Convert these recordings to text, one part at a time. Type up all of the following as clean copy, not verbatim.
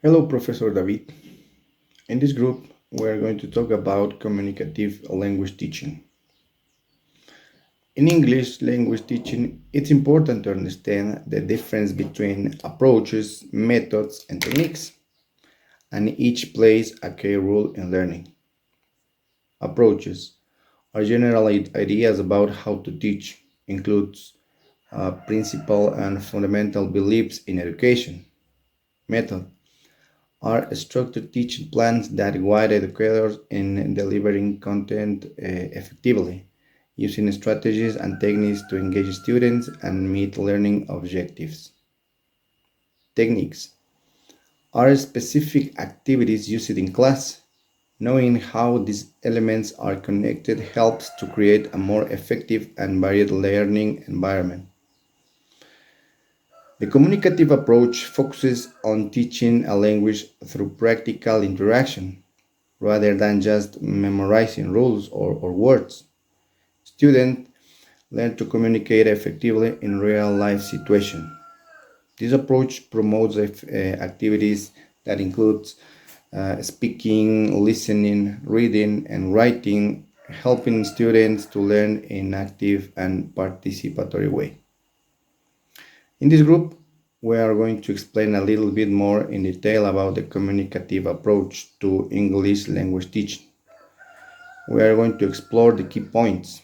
Hello, Professor David. In this group, we are going to talk about communicative language teaching. In English language teaching, it's important to understand the difference between approaches, methods, and techniques, and each plays a key role in learning. Approaches are general ideas about how to teach, includes principal and fundamental beliefs in education. Method are structured teaching plans that guide educators in delivering content effectively, using strategies and techniques to engage students and meet learning objectives. Techniques are specific activities used in class. Knowing how these elements are connected helps to create a more effective and varied learning environment. The communicative approach focuses on teaching a language through practical interaction rather than just memorizing rules or words. Students learn to communicate effectively in real life situations. This approach promotes activities that include speaking, listening, reading, and writing, helping students to learn in active and participatory way. In this group, we are going to explain a little bit more in detail about the communicative approach to English language teaching. We are going to explore the key points.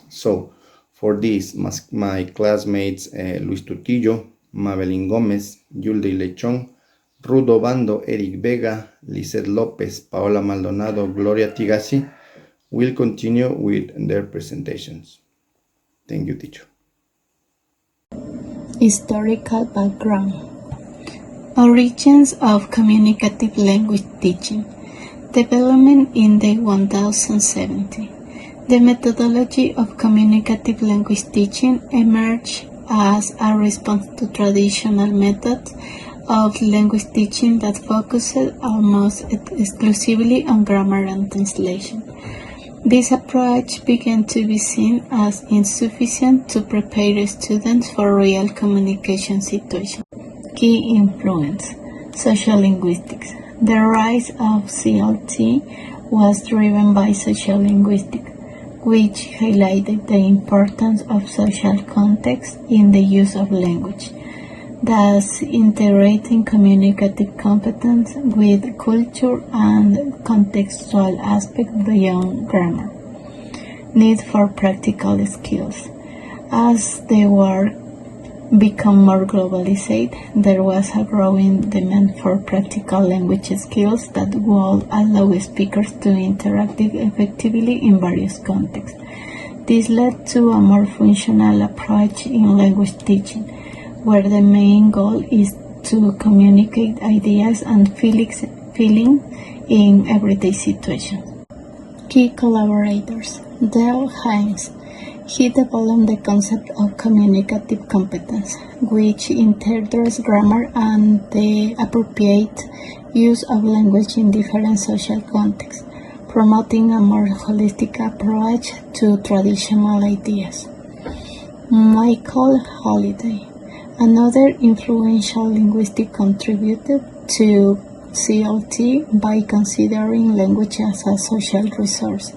So, for this, my classmates Luis Tutillo, Mabelín Gómez, Yulde Lechón, Rudo Bando, Eric Vega, Lisette Lopez, Paola Maldonado, Gloria Tigasi will continue with their presentations. Thank you, teacher. Historical background. Origins of communicative language teaching. Development in the 1070. The methodology of communicative language teaching emerged as a response to traditional methods of language teaching that focused almost exclusively on grammar and translation. This approach began to be seen as insufficient to prepare students for real communication situations. Key influence: social linguistics. The rise of CLT was driven by social linguistics, which highlighted the importance of social context in the use of language, thus integrating communicative competence with culture and contextual aspects beyond grammar. Need for practical skills. As the world became more globalized, there was a growing demand for practical language skills that would allow speakers to interact effectively in various contexts. This led to a more functional approach in language teaching, where the main goal is to communicate ideas and feelings in everyday situations. Key collaborators: Dale Hines. He developed the concept of communicative competence, which integrates grammar and the appropriate use of language in different social contexts, promoting a more holistic approach to traditional ideas. Michael Holliday. Another influential linguistic contributor to CLT by considering language as a social resource.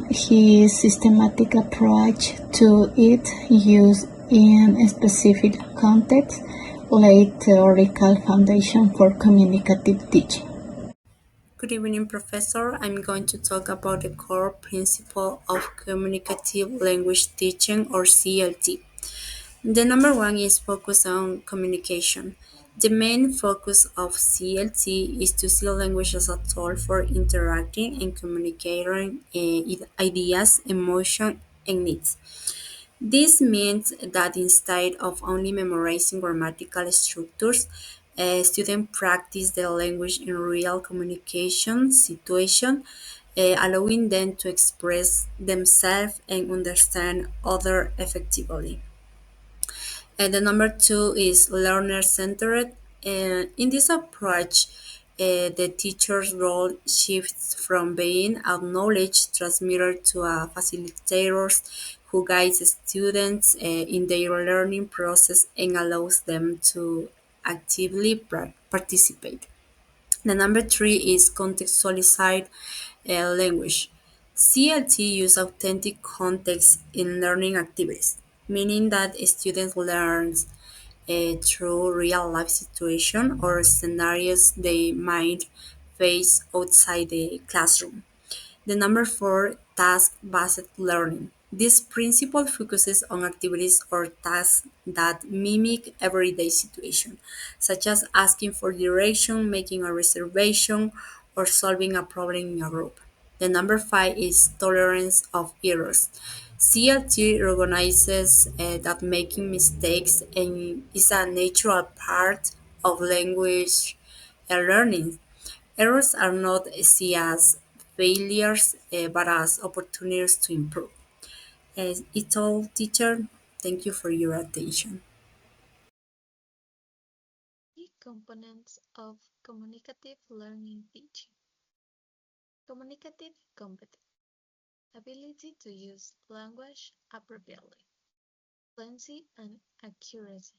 His systematic approach to its use in a specific context laid theoretical foundation for communicative teaching. Good evening, Professor. I'm going to talk about the core principle of communicative language teaching, or CLT. The number one is focus on communication. The main focus of CLT is to see language as a tool for interacting and communicating ideas, emotion, and needs. This means that instead of only memorizing grammatical structures, students practice the language in real communication situation, allowing them to express themselves and understand others effectively. And the number two is learner centered. In this approach, the teacher's role shifts from being a knowledge transmitter to a facilitator who guides students in their learning process and allows them to actively participate. The number three is contextualized language. CLT use authentic context in learning activities, meaning that students learn through real life situations or scenarios they might face outside the classroom. The number four, task-based learning. This principle focuses on activities or tasks that mimic everyday situations, such as asking for direction, making a reservation, or solving a problem in a group. The number five is tolerance of errors. CLT recognizes that making mistakes is a natural part of language learning. Errors are not seen as failures but as opportunities to improve. It's all, teacher. Thank you for your attention. Key components of communicative learning teaching. Communicative competence. Ability to use language appropriately. Fluency and accuracy.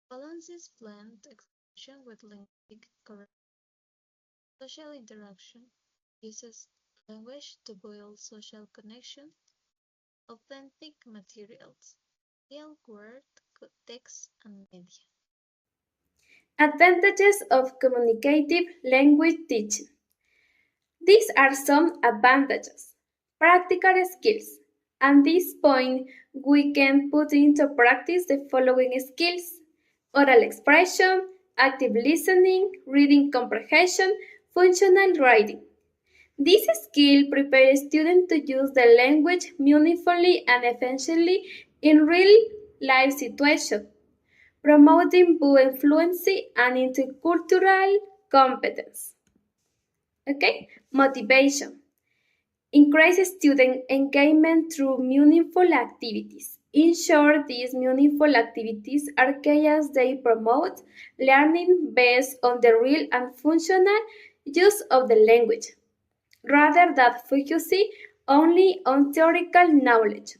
Balances fluent expression with linguistic correctness. Social interaction. Uses language to build social connection. Authentic materials. Real word, text, and media. Advantages of communicative language teaching. These are some advantages. Practical skills. At this point, we can put into practice the following skills: oral expression, active listening, reading comprehension, functional writing. This skill prepares students to use the language meaningfully and efficiently in real life situations, promoting both fluency and intercultural competence. Okay, motivation. Increase student engagement through meaningful activities. In short, these meaningful activities are key as they promote learning based on the real and functional use of the language, rather than focusing only on theoretical knowledge.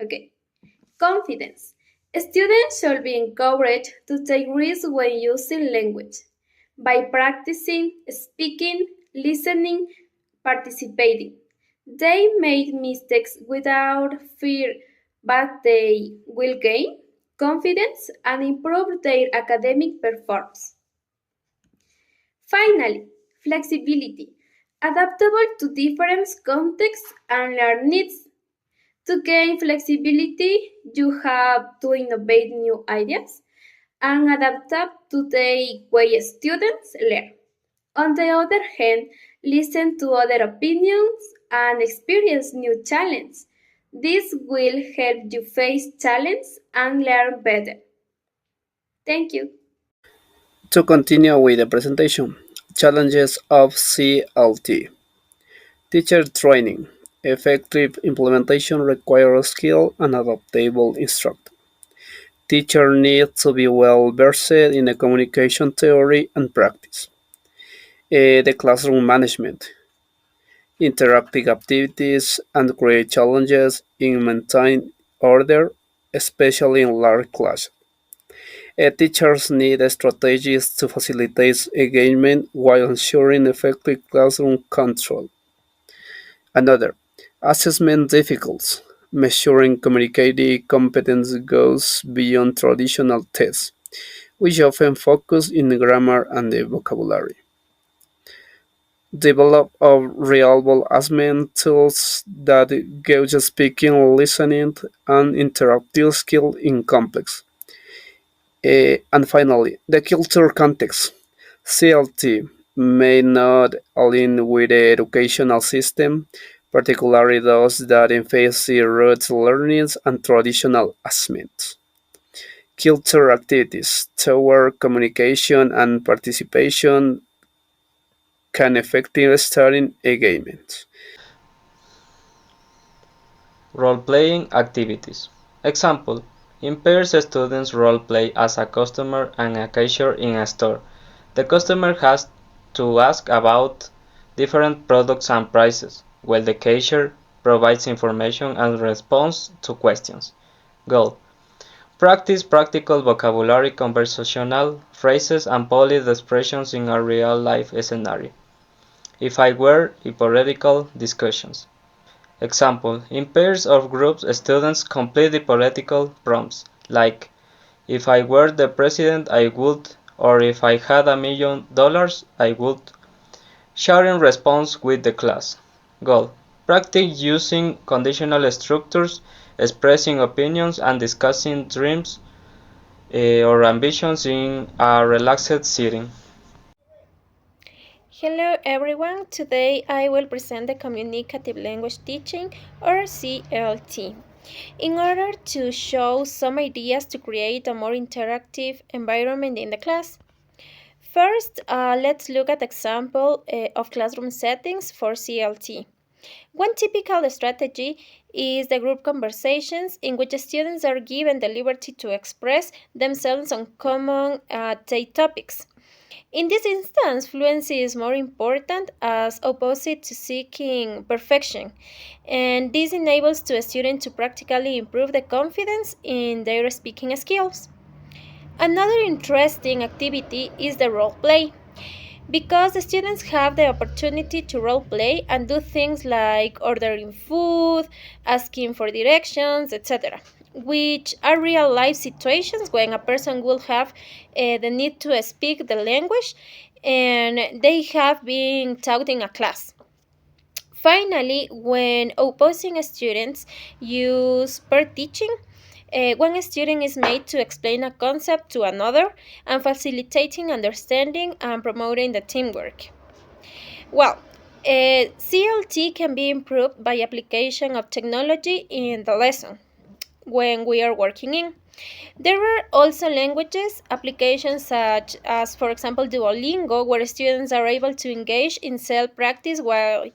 Okay. Confidence. Students should be encouraged to take risks when using language. By practicing, speaking, listening, participating. They make mistakes without fear, but they will gain confidence and improve their academic performance. Finally, flexibility. Adaptable to different contexts and learn needs. To gain flexibility, you have to innovate new ideas and adapt up to the way students learn. On the other hand, listen to other opinions and experience new challenges. This will help you face challenges and learn better. Thank you. To continue with the presentation, challenges of CLT. Teacher training. Effective implementation requires skill and adaptable instruction. Teacher needs to be well versed in the communication theory and practice. The classroom management. Interactive activities and create challenges in maintain order, especially in large classes. Teachers need strategies to facilitate engagement while ensuring effective classroom control. Another, assessment difficulties. Measuring communicative competence goes beyond traditional tests, which often focus in grammar and the vocabulary. Develop reliable assessment tools that gauge speaking, listening, and interactive skills in complex. And finally, the culture context. CLT may not align with the educational system, particularly those that emphasize roots learnings and traditional assessments. Culture activities toward communication and participation can effectively starting engagement. Role-playing activities. Example: in pairs students role-play as a customer and a cashier in a store. The customer has to ask about different products and prices, while the cashier provides information and responds to questions. Goal: Practice practical vocabulary, conversational phrases, and polite expressions in a real-life scenario. If I were hypothetical discussions. Example: in pairs or groups, students complete hypothetical prompts, like "If I were the president, I would," or "If I had $1 million, I would." Sharing response with the class. Goal: practice using conditional structures, expressing opinions, and discussing dreams or ambitions in a relaxed setting. Hello everyone, today I will present the Communicative Language Teaching or CLT in order to show some ideas to create a more interactive environment in the class. First, let's look at example of classroom settings for CLT. One typical strategy is the group conversations in which students are given the liberty to express themselves on common topics. In this instance, fluency is more important as opposed to seeking perfection, and this enables to a student to practically improve the confidence in their speaking skills. Another interesting activity is the role play, because the students have the opportunity to role play and do things like ordering food, asking for directions, etc., which are real life situations when a person will have the need to speak the language and they have been taught in a class. Finally, when opposing students use pair teaching, one student is made to explain a concept to another and facilitating understanding and promoting the teamwork. Well, CLT can be improved by application of technology in the lesson when we are working in. There are also languages applications such as, for example, Duolingo, where students are able to engage in self-practice while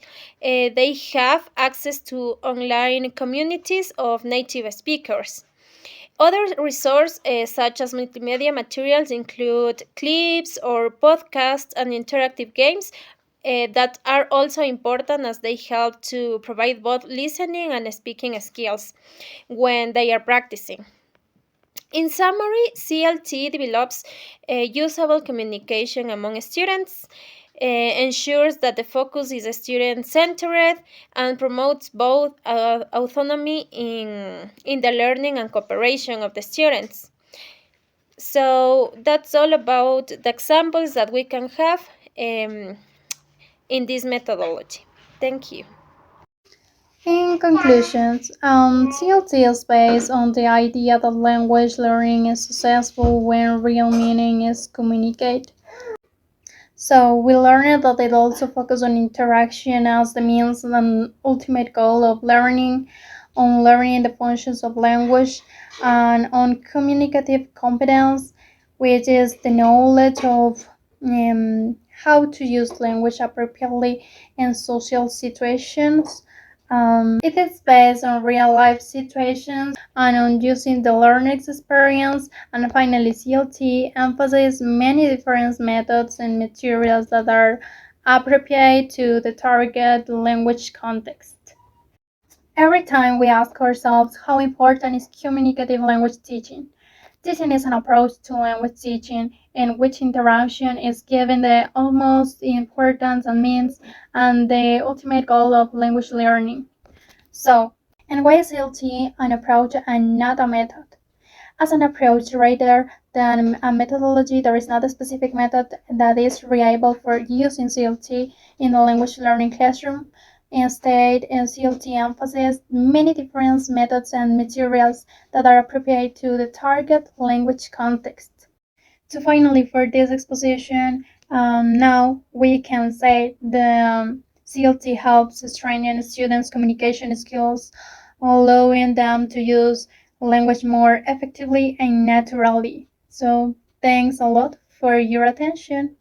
they have access to online communities of native speakers. Other resources, such as multimedia materials, include clips or podcasts and interactive games that are also important as they help to provide both listening and speaking skills when they are practicing. In summary, CLT develops usable communication among students, ensures that the focus is student centered, and promotes both autonomy in the learning and cooperation of the students. So that's all about the examples that we can have in this methodology. Thank you. In conclusions, CLT is based on the idea that language learning is successful when real meaning is communicated. So we learned that it also focuses on interaction as the means and ultimate goal of learning, on learning the functions of language, and on communicative competence, which is the knowledge of how to use language appropriately in social situations. It is based on real life situations and on using the learning experience. And finally, CLT emphasizes many different methods and materials that are appropriate to the target language context. Every time we ask ourselves how important is communicative language teaching. Teaching is an approach to language teaching in which interaction is given the utmost importance and means and the ultimate goal of language learning. So, and why is LT an approach and not a method? As an approach rather than a methodology, there is not a specific method that is reliable for use in CLT in the language learning classroom. Instead, CLT emphasizes many different methods and materials that are appropriate to the target language context. So finally, for this exposition, now we can say the CLT helps strengthen students' communication skills, allowing them to use language more effectively and naturally. So thanks a lot for your attention.